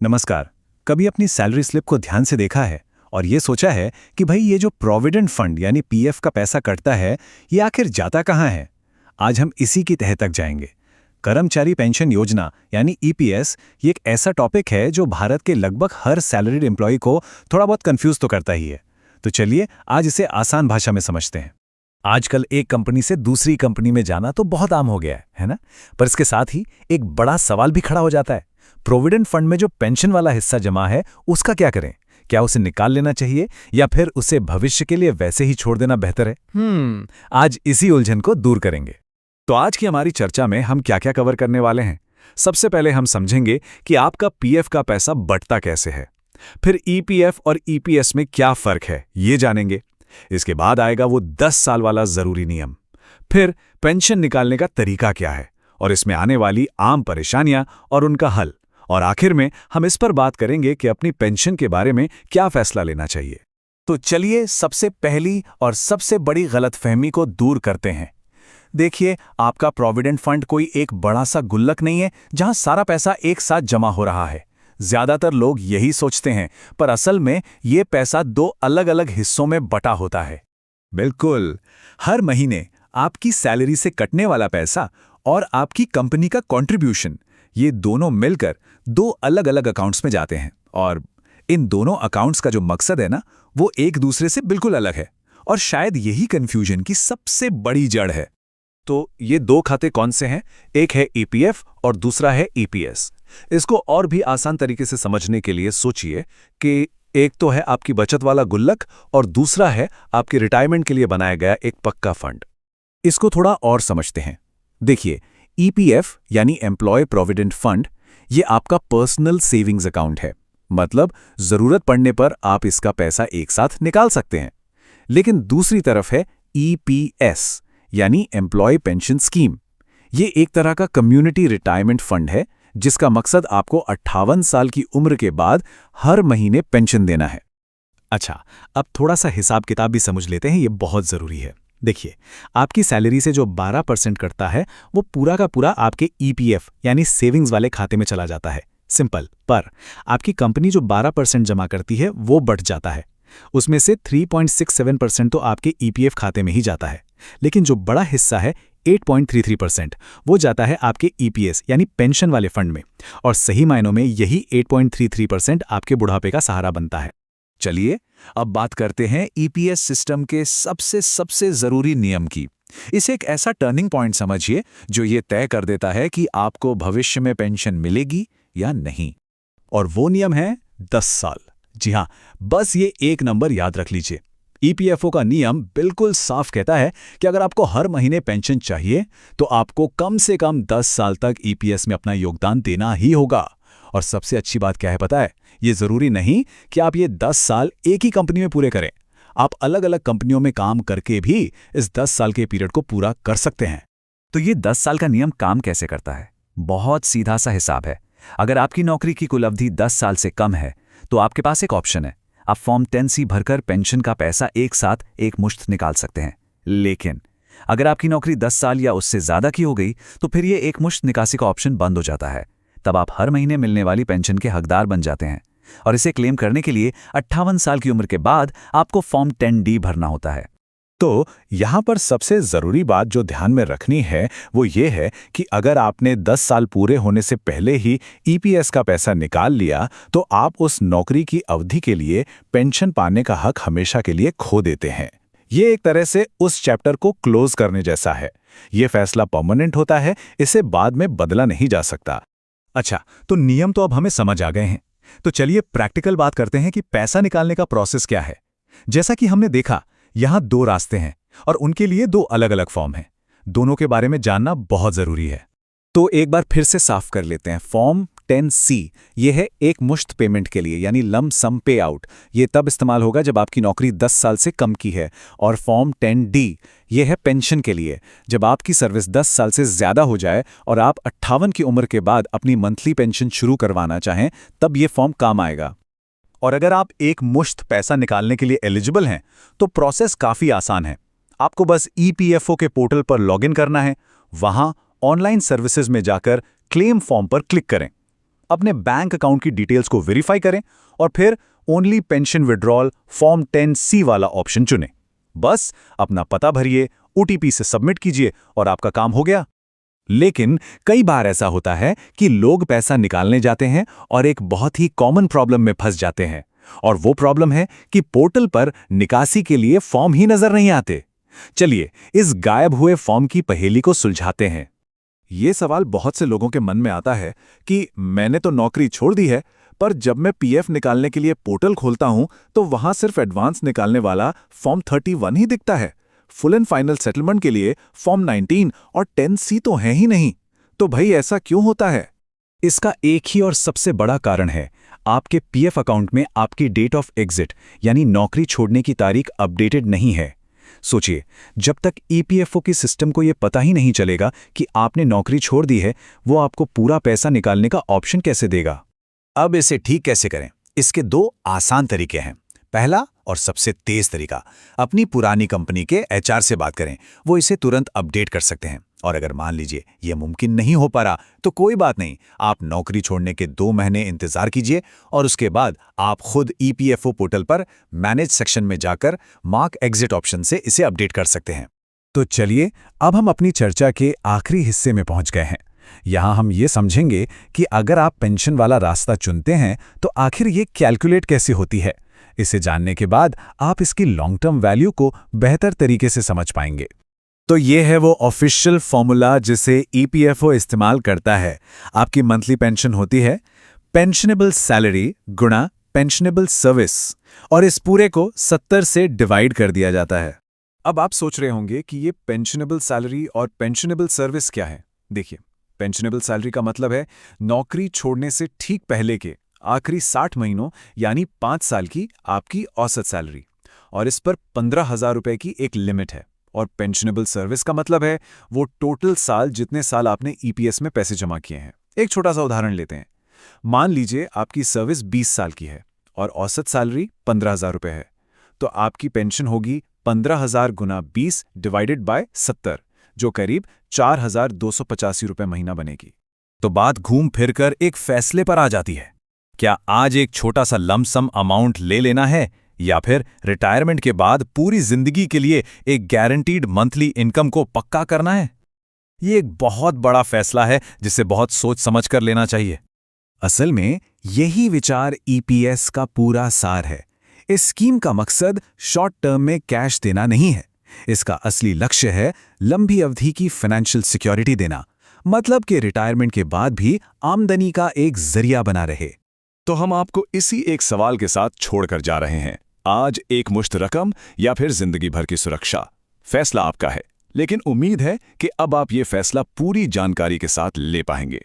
नमस्कार। कभी अपनी सैलरी स्लिप को ध्यान से देखा है और ये सोचा है कि भाई ये जो प्रोविडेंट फंड यानी पीएफ का पैसा कटता है, ये आखिर जाता कहाँ है? आज हम इसी की तह तक जाएंगे। कर्मचारी पेंशन योजना यानी ईपीएस ये एक ऐसा टॉपिक है जो भारत के लगभग हर सैलरीड एम्प्लॉय को थोड़ा बहुत कंफ्यूज तो करता ही है। तो चलिए आज इसे आसान भाषा में समझते हैं। आजकल एक कंपनी से दूसरी कंपनी में जाना तो बहुत आम हो गया है ना? पर इसके साथ ही एक बड़ा सवाल भी खड़ा हो जाता है। प्रोविडेंट फंड में जो पेंशन वाला हिस्सा जमा है उसका क्या करें? क्या उसे निकाल लेना चाहिए या फिर उसे भविष्य के लिए वैसे ही छोड़ देना बेहतर है? आज इसी उलझन को दूर करेंगे। तो आज की हमारी चर्चा में हम क्या क्या कवर करने वाले हैं। सबसे पहले हम समझेंगे कि आपका पीएफ का पैसा बंटता कैसे है। फिर ईपीएफ और ईपीएस में क्या फर्क है ये जानेंगे। इसके बाद आएगा वो 10 साल वाला जरूरी नियम। फिर पेंशन निकालने का तरीका क्या है और इसमें आने वाली आम परेशानियां और उनका हल। और आखिर में हम इस पर बात करेंगे कि अपनी पेंशन के बारे में क्या फैसला लेना चाहिए। तो चलिए सबसे पहली और सबसे बड़ी गलतफहमी को दूर करते हैं। देखिए, आपका प्रोविडेंट फंड कोई एक बड़ा सा गुल्लक नहीं है जहां सारा पैसा एक साथ जमा हो रहा है। ज्यादातर लोग यही सोचते हैं, पर असल में ये पैसा दो अलग अलग हिस्सों में बटा होता है। बिल्कुल, हर महीने आपकी सैलरी से कटने वाला पैसा और आपकी कंपनी का कंट्रीब्यूशन, ये दोनों मिलकर दो अलग अलग अकाउंट्स में जाते हैं। और इन दोनों अकाउंट्स का जो मकसद है ना, वो एक दूसरे से बिल्कुल अलग है। और शायद यही कंफ्यूजन की सबसे बड़ी जड़ है। तो ये दो खाते कौन से हैं? एक है ईपीएफ और दूसरा है ईपीएस। इसको और भी आसान तरीके से समझने के लिए सोचिए कि एक तो है आपकी बचत वाला गुल्लक और दूसरा है आपके रिटायरमेंट के लिए बनाया गया एक पक्का फंड। इसको थोड़ा और समझते हैं। देखिए, ईपीएफ यानी एम्प्लॉय प्रोविडेंट फंड, ये आपका पर्सनल सेविंग्स अकाउंट है। मतलब जरूरत पड़ने पर आप इसका पैसा एक साथ निकाल सकते हैं। लेकिन दूसरी तरफ है ईपीएस यानी एम्प्लॉय पेंशन स्कीम। ये एक तरह का कम्युनिटी रिटायरमेंट फंड है जिसका मकसद आपको 58 साल की उम्र के बाद हर महीने पेंशन देना है। अच्छा, अब थोड़ा सा हिसाब किताब भी समझ लेते हैं, ये बहुत जरूरी है। देखिए, आपकी सैलरी से जो 12% कटता है वो पूरा का पूरा आपके ईपीएफ यानी सेविंग्स वाले खाते में चला जाता है। सिंपल। पर आपकी कंपनी जो 12% जमा करती है वो बढ़ जाता है। उसमें से 3.67% तो आपके ईपीएफ खाते में ही जाता है। लेकिन जो बड़ा हिस्सा है 8.33% वो जाता है आपके ईपीएस यानी पेंशन वाले फंड में। और सही मायनों में यही 8.33% आपके बुढ़ापे का सहारा बनता है। चलिए अब बात करते हैं ईपीएस सिस्टम के सबसे जरूरी नियम की। इसे एक ऐसा टर्निंग पॉइंट समझिए जो ये तय कर देता है कि आपको भविष्य में पेंशन मिलेगी या नहीं। और वो नियम है 10 साल। जी हाँ, बस ये एक नंबर याद रख लीजिए। ईपीएफओ का नियम बिल्कुल साफ कहता है कि अगर आपको हर महीने पेंशन चाहिए तो आपको कम से कम 10 साल तक ईपीएस में अपना योगदान देना ही होगा। और सबसे अच्छी बात क्या है पता है? ये जरूरी नहीं कि आप ये 10 साल एक ही कंपनी में पूरे करें। आप अलग अलग कंपनियों में काम करके भी इस 10 साल के पीरियड को पूरा कर सकते हैं। तो ये 10 साल का नियम काम कैसे करता है? बहुत सीधा सा हिसाब है। अगर आपकी नौकरी की कुल अवधि 10 साल से कम है तो आपके पास एक ऑप्शन है। आप फॉर्म 10C भरकर पेंशन का पैसा एक साथ एक मुश्त निकाल सकते हैं। लेकिन अगर आपकी नौकरी 10 साल या उससे ज्यादा की हो गई तो फिर ये एक मुश्त निकासी का ऑप्शन बंद हो जाता है। तब आप हर महीने मिलने वाली पेंशन के हकदार बन जाते हैं। और इसे क्लेम करने के लिए 58 साल की उम्र के बाद आपको फॉर्म 10D भरना होता है। तो यहाँ पर सबसे जरूरी बात जो ध्यान में रखनी है वो ये है कि अगर आपने 10 साल पूरे होने से पहले ही ईपीएस का पैसा निकाल लिया तो आप उस नौकरी की अवधि के लिए पेंशन पाने का हक हमेशा के लिए खो देते हैं। ये एक तरह से उस चैप्टर को क्लोज करने जैसा है। ये फैसला परमानेंट होता है, इसे बाद में बदला नहीं जा सकता। अच्छा, तो नियम तो अब हमें समझ आ गए हैं। तो चलिए प्रैक्टिकल बात करते हैं कि पैसा निकालने का प्रोसेस क्या है। जैसा कि हमने देखा, यहाँ 2 रास्ते हैं और उनके लिए 2 अलग अलग फॉर्म हैं। दोनों के बारे में जानना बहुत जरूरी है। तो एक बार फिर से साफ कर लेते हैं। फॉर्म 10C ये है एक मुश्त पेमेंट के लिए यानी लम सम पे आउट। ये तब इस्तेमाल होगा जब आपकी नौकरी 10 साल से कम की है। और फॉर्म 10D ये है पेंशन के लिए, जब आपकी सर्विस 10 साल से ज्यादा हो जाए और आप 58 की उम्र के बाद अपनी मंथली पेंशन शुरू करवाना चाहें, तब ये फॉर्म काम आएगा। और अगर आप एक मुश्त पैसा निकालने के लिए एलिजिबल हैं तो प्रोसेस काफी आसान है। आपको बस ईपीएफओ के पोर्टल पर लॉगिन करना है। वहां ऑनलाइन सर्विसेज में जाकर क्लेम फॉर्म पर क्लिक करें। अपने बैंक अकाउंट की डिटेल्स को वेरीफाई करें और फिर only pension withdrawal form 10C वाला ऑप्शन चुनें। बस अपना पता भरिए, OTP से सबमिट कीजिए और आपका काम हो गया। लेकिन कई बार ऐसा होता है कि लोग पैसा निकालने जाते हैं और एक बहुत ही कॉमन प्रॉब्लम में फंस जाते हैं, और वो प्रॉब्लम है कि पोर्टल पर निकासी के लिए फॉर्म ही नजर नहीं आते। चलिए इस गायब हुए फॉर्म की पहेली को सुलझाते हैं। ये सवाल बहुत से लोगों के मन में आता है कि मैंने तो नौकरी छोड़ दी है, पर जब मैं पीएफ निकालने के लिए पोर्टल खोलता हूं तो वहां सिर्फ एडवांस निकालने वाला फॉर्म 31 ही दिखता है। फुल एंड फाइनल सेटलमेंट के लिए फॉर्म 19 और 10C तो है ही नहीं। तो भाई ऐसा क्यों होता है? इसका एक ही और सबसे बड़ा कारण है, आपके पीएफ अकाउंट में आपकी डेट ऑफ एग्जिट यानी नौकरी छोड़ने की तारीख अपडेटेड नहीं है। सोचिए, जब तक ईपीएफओ की सिस्टम को यह पता ही नहीं चलेगा कि आपने नौकरी छोड़ दी है, वो आपको पूरा पैसा निकालने का ऑप्शन कैसे देगा? अब इसे ठीक कैसे करें? इसके दो आसान तरीके हैं। पहला और सबसे तेज तरीका, अपनी पुरानी कंपनी के एचआर से बात करें, वो इसे तुरंत अपडेट कर सकते हैं। और अगर मान लीजिए यह मुमकिन नहीं हो पा रहा तो कोई बात नहीं, आप नौकरी छोड़ने के 2 महीने इंतजार कीजिए और उसके बाद आप खुद ईपीएफओ पोर्टल पर मैनेज सेक्शन में जाकर मार्क एग्जिट ऑप्शन से इसे अपडेट कर सकते हैं। तो चलिए अब हम अपनी चर्चा के आखिरी हिस्से में पहुंच गए हैं। यहाँ हम ये समझेंगे कि अगर आप पेंशन वाला रास्ता चुनते हैं तो आखिर ये कैलकुलेट कैसे होती है। इसे जानने के बाद आप इसकी लॉन्ग टर्म वैल्यू को बेहतर तरीके से समझ पाएंगे। तो ये है वो ऑफिशियल फॉर्मूला जिसे ईपीएफओ इस्तेमाल करता है। आपकी मंथली पेंशन होती है पेंशनेबल सैलरी गुणा पेंशनेबल सर्विस, और इस पूरे को 70 से डिवाइड कर दिया जाता है। अब आप सोच रहे होंगे कि ये पेंशनेबल सैलरी और पेंशनेबल सर्विस क्या है। देखिए, पेंशनेबल सैलरी का मतलब है नौकरी छोड़ने से ठीक पहले के आखिरी 60 महीनों यानी 5 साल की आपकी औसत सैलरी, और इस पर 15,000 रुपए की एक लिमिट है। और पेंशनेबल सर्विस का मतलब है वो टोटल साल जितने साल आपने ईपीएस में पैसे जमा किए हैं। एक छोटा सा उदाहरण लेते हैं। मान लीजिए आपकी सर्विस 20 साल की है और औसत सैलरी 15,000 रुपए है, तो आपकी पेंशन होगी 15,000 गुना 20 डिवाइडेड बाय 70, जो करीब 4,285 रुपए महीना बनेगी। तो बात घूम फिरकर एक फैसले पर आ जाती है, क्या आज एक छोटा सा लमसम अमाउंट ले लेना है या फिर रिटायरमेंट के बाद पूरी जिंदगी के लिए एक गारंटीड मंथली इनकम को पक्का करना है? ये एक बहुत बड़ा फैसला है जिसे बहुत सोच समझ कर लेना चाहिए। असल में यही विचार ईपीएस का पूरा सार है। इस स्कीम का मकसद शॉर्ट टर्म में कैश देना नहीं है। इसका असली लक्ष्य है लंबी अवधि की फाइनेंशियल सिक्योरिटी देना, मतलब कि रिटायरमेंट के बाद भी आमदनी का एक जरिया बना रहे। तो हम आपको इसी एक सवाल के साथ छोड़कर जा रहे हैं, आज एक मुश्त रकम या फिर जिंदगी भर की सुरक्षा? फैसला आपका है, लेकिन उम्मीद है कि अब आप ये फैसला पूरी जानकारी के साथ ले पाएंगे।